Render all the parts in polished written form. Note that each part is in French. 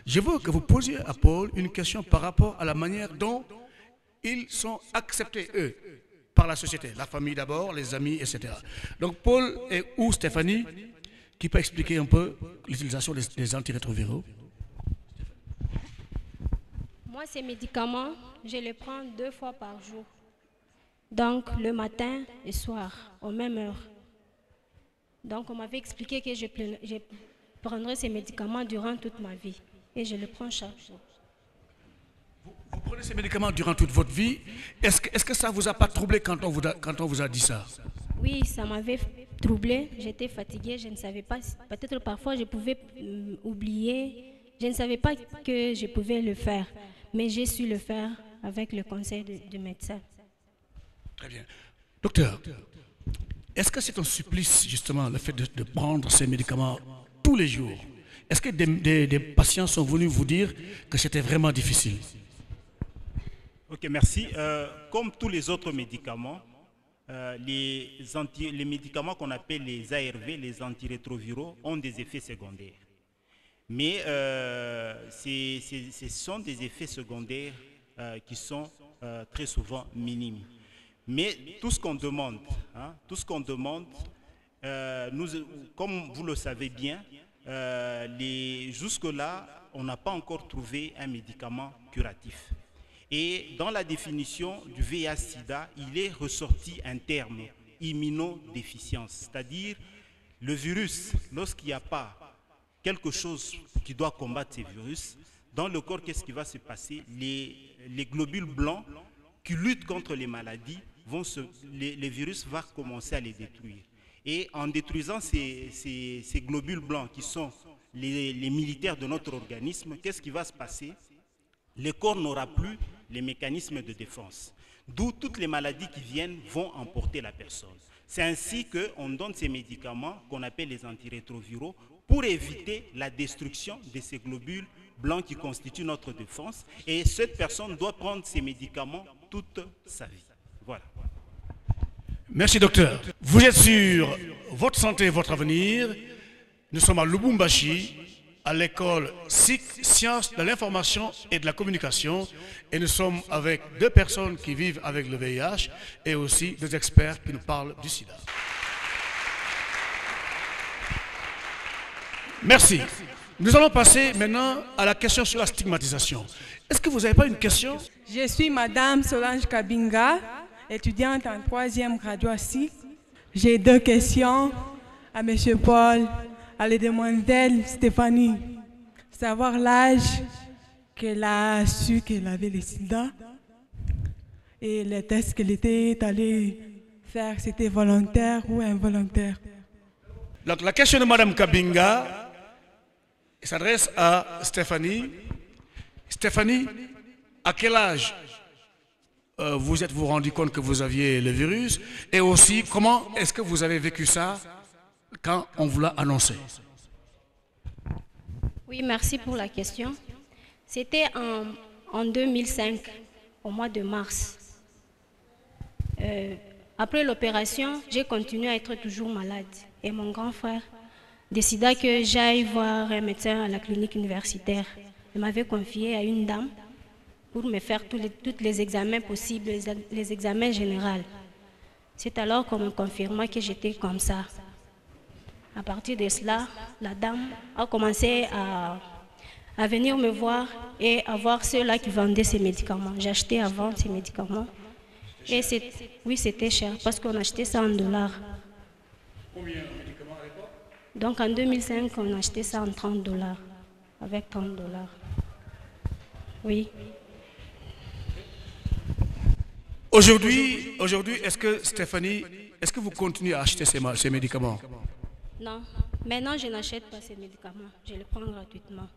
Je veux que vous posiez à Paul une question par rapport à la manière dont ils sont acceptés, eux, par la société. La famille d'abord, les amis, etc. Donc Paul ou Stéphanie, qui peut expliquer un peu l'utilisation des antirétroviraux? Moi, ces médicaments, je les prends 2 fois par jour. Donc, le matin et soir, aux mêmes heures. Donc, on m'avait expliqué que je prendrais ces médicaments durant toute ma vie. Et je les prends chaque jour. Vous prenez ces médicaments durant toute votre vie. Est-ce que ça ne vous a pas troublé quand on vous a dit ça? Oui, ça m'avait troublée. J'étais fatiguée. Je ne savais pas. Peut-être parfois je pouvais oublier. Je ne savais pas que je pouvais le faire. Mais j'ai su le faire avec le conseil du médecin. Très bien. Docteur, est-ce que c'est un supplice, justement, le fait de prendre ces médicaments tous les jours? Est-ce que des patients sont venus vous dire que c'était vraiment difficile? Ok, merci. Comme tous les autres médicaments, les médicaments qu'on appelle les ARV, les antirétroviraux, ont des effets secondaires. Mais ce sont des effets secondaires qui sont très souvent minimes. Mais tout ce qu'on demande, comme vous le savez bien, jusque-là, on n'a pas encore trouvé un médicament curatif. Et dans la définition du VIH-Sida, il est ressorti un terme, immunodéficience, c'est-à-dire le virus, lorsqu'il n'y a pas quelque chose qui doit combattre ces virus, dans le corps, qu'est-ce qui va se passer? Les globules blancs qui luttent contre les maladies, les virus vont commencer à les détruire. Et en détruisant ces globules blancs qui sont les militaires de notre organisme, qu'est-ce qui va se passer? Le corps n'aura plus les mécanismes de défense. D'où toutes les maladies qui viennent vont emporter la personne. C'est ainsi qu'on donne ces médicaments qu'on appelle les antirétroviraux pour éviter la destruction de ces globules blancs qui constituent notre défense. Et cette personne doit prendre ces médicaments toute sa vie. Voilà. Merci, docteur. Vous êtes sur Votre santé, votre avenir. Nous sommes à Lubumbashi, à l'école SIC, Sciences de l'information et de la communication. Et nous sommes avec 2 personnes qui vivent avec le VIH et aussi 2 experts qui nous parlent du sida. Merci. Nous allons passer maintenant à la question sur la stigmatisation. Est-ce que vous n'avez pas une question? Je suis Madame Solange Kabinga, étudiante en 3e graduation. J'ai 2 questions à M. Paul, à la demoiselle Stéphanie. Savoir l'âge qu'elle a su qu'elle avait le sida et les tests qu'elle était allée faire, c'était volontaire ou involontaire. Donc la question de Madame Kabinga s'adresse à Stéphanie. Stéphanie, à quel âge vous êtes-vous rendu compte que vous aviez le virus? Et aussi, comment est-ce que vous avez vécu ça quand on vous l'a annoncé? Oui, merci pour la question. C'était en 2005, au mois de mars. Après l'opération, j'ai continué à être toujours malade. Et mon grand frère décida que j'aille voir un médecin à la clinique universitaire. Il m'avait confié à une dame pour me faire tous les examens possibles, les examens généraux. C'est alors qu'on me confirma que j'étais comme ça. À partir de cela, la dame a commencé à venir me voir et à voir ceux-là qui vendaient ces médicaments. J'achetais avant ces médicaments. Et oui, c'était cher parce qu'on achetait ça en $. Combien de médicaments à l'époque? Donc en 2005, on achetait ça en $30, avec $30. Oui. Aujourd'hui, est-ce que Stéphanie, est-ce que vous continuez à acheter ces médicaments? Non, maintenant je n'achète pas ces médicaments, je les prends gratuitement.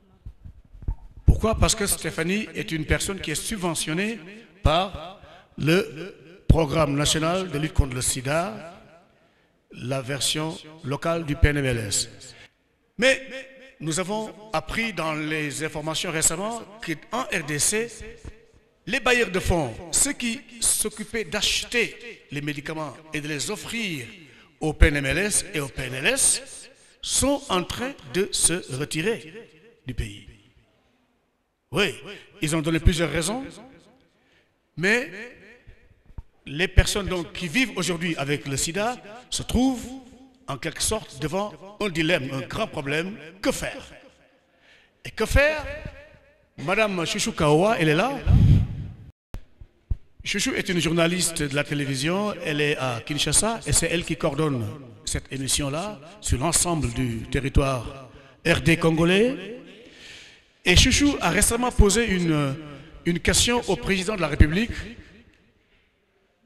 Pourquoi? Parce que Stéphanie est une personne qui est subventionnée par le Programme national de lutte contre le sida, la version locale du PNMLS. Mais nous avons appris dans les informations récemment qu'en RDC, les bailleurs de fonds, ceux qui s'occupaient d'acheter les médicaments et de les offrir au PNMLS et au PNLS, sont en train de se retirer du pays. Oui, ils ont donné plusieurs raisons, mais les personnes donc, qui vivent aujourd'hui avec le sida se trouvent en quelque sorte devant un dilemme, un grand problème. Que faire? Et que faire? Madame Chouchou Kaoua, elle est là. Chouchou est une journaliste de la télévision, elle est à Kinshasa et c'est elle qui coordonne cette émission-là sur l'ensemble du territoire RD congolais. Et Chouchou a récemment posé une question au président de la République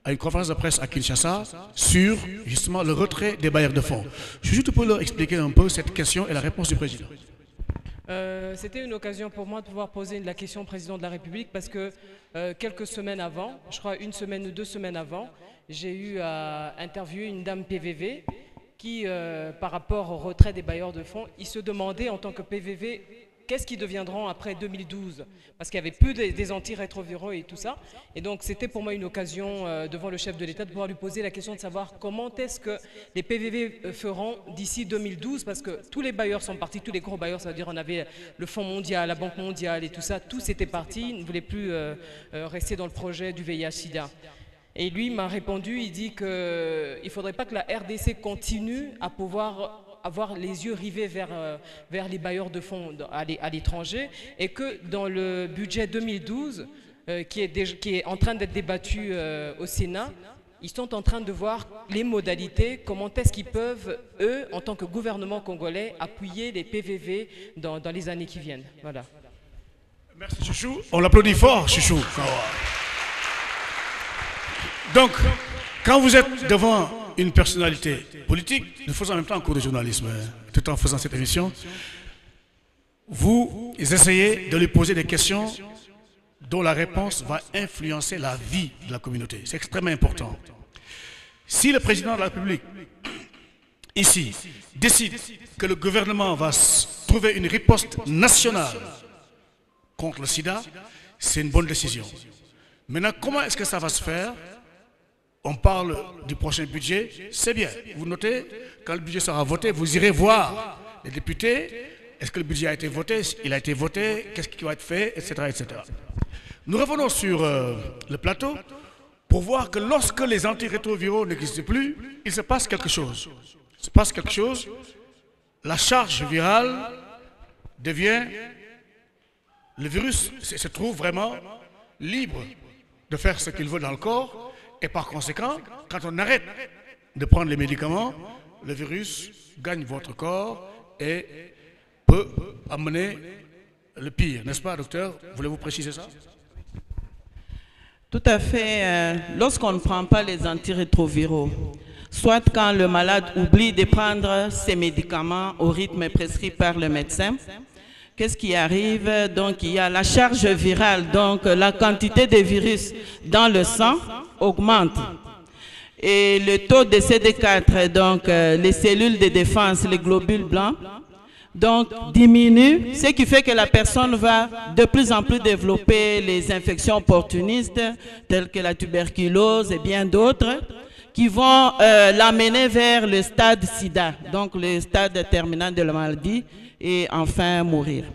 à une conférence de presse à Kinshasa sur justement le retrait des bailleurs de fonds. Chouchou, tu peux leur expliquer un peu cette question et la réponse du président? C'était une occasion pour moi de pouvoir poser la question au président de la République parce que quelques semaines avant, je crois une semaine ou 2 semaines avant, j'ai eu à interviewer une dame PVV qui, par rapport au retrait des bailleurs de fonds, il se demandait en tant que PVV qu'est-ce qu'ils deviendront après 2012 parce qu'il n'y avait plus des antirétroviraux et tout ça. Et donc c'était pour moi une occasion devant le chef de l'État de pouvoir lui poser la question de savoir comment est-ce que les PVV feront d'ici 2012 parce que tous les bailleurs sont partis, tous les gros bailleurs, ça veut dire on avait le Fonds mondial, la Banque mondiale et tout ça, tous étaient partis, ils ne voulaient plus rester dans le projet du VIH-Sida. Et lui m'a répondu, il dit qu'il ne faudrait pas que la RDC continue à pouvoir avoir les yeux rivés vers les bailleurs de fonds à l'étranger et que dans le budget 2012 qui est en train d'être débattu au Sénat, ils sont en train de voir les modalités, comment est-ce qu'ils peuvent, eux, en tant que gouvernement congolais, appuyer les PVV dans les années qui viennent. Voilà. Merci Chouchou. On l'applaudit fort, Chouchou. Donc, quand vous êtes devant une personnalité politique, nous faisons en même temps un cours de journalisme, tout en faisant cette émission, vous essayez de lui poser des questions dont la réponse va influencer la vie de la communauté. C'est extrêmement important. Si le président de la République, ici, décide que le gouvernement va trouver une riposte nationale contre le sida, c'est une bonne décision. Maintenant, comment est-ce que ça va se faire? On parle du prochain budget, c'est bien. Vous notez, quand le budget sera voté, vous irez voir les députés. Est-ce que le budget a été voté? Il a été voté, qu'est-ce qui va être fait, etc., etc. Nous revenons sur le plateau pour voir que lorsque les antirétroviraux n'existent plus, il se passe quelque chose. Il se passe quelque chose, la charge virale devient... Le virus se trouve vraiment libre de faire ce qu'il veut dans le corps. Et par conséquent, quand on arrête de prendre les médicaments, le virus gagne votre corps et peut amener le pire. N'est-ce pas, docteur? Voulez-vous préciser ça? Tout à fait. Lorsqu'on ne prend pas les antirétroviraux, soit quand le malade oublie de prendre ses médicaments au rythme prescrit par le médecin, qu'est-ce qui arrive? Donc, il y a la charge virale, donc la quantité de virus dans le sang augmente. Et le taux de CD4, donc les cellules de défense, les globules blancs, donc diminue, ce qui fait que la personne va de plus en plus développer les infections opportunistes, telles que la tuberculose et bien d'autres, qui vont l'amener vers le stade sida, donc le stade terminal de la maladie, et enfin mourir.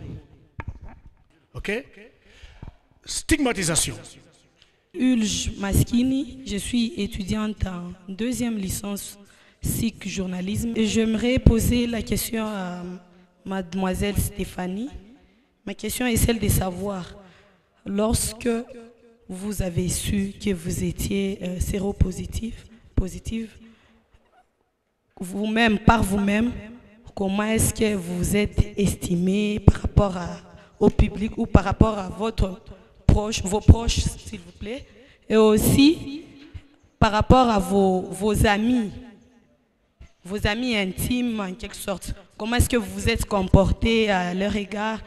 Ok. Stigmatisation. Ulge Maskini, je suis étudiante en 2e licence SIC journalisme. Et j'aimerais poser la question à mademoiselle Stéphanie. Ma question est celle de savoir, lorsque vous avez su que vous étiez séropositive, vous-même, par vous-même, comment est-ce que vous êtes estimé par rapport au public ou par rapport à vos proches, s'il vous plaît, et aussi par rapport à vos amis intimes en quelque sorte. Comment est-ce que vous vous êtes comporté à leur égard?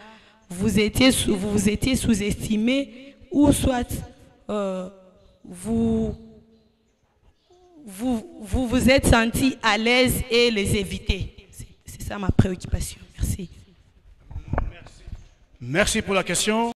Vous étiez sous-estimé ou soit vous vous êtes senti à l'aise et les éviter? C'est ça ma préoccupation. Merci. Merci pour la question.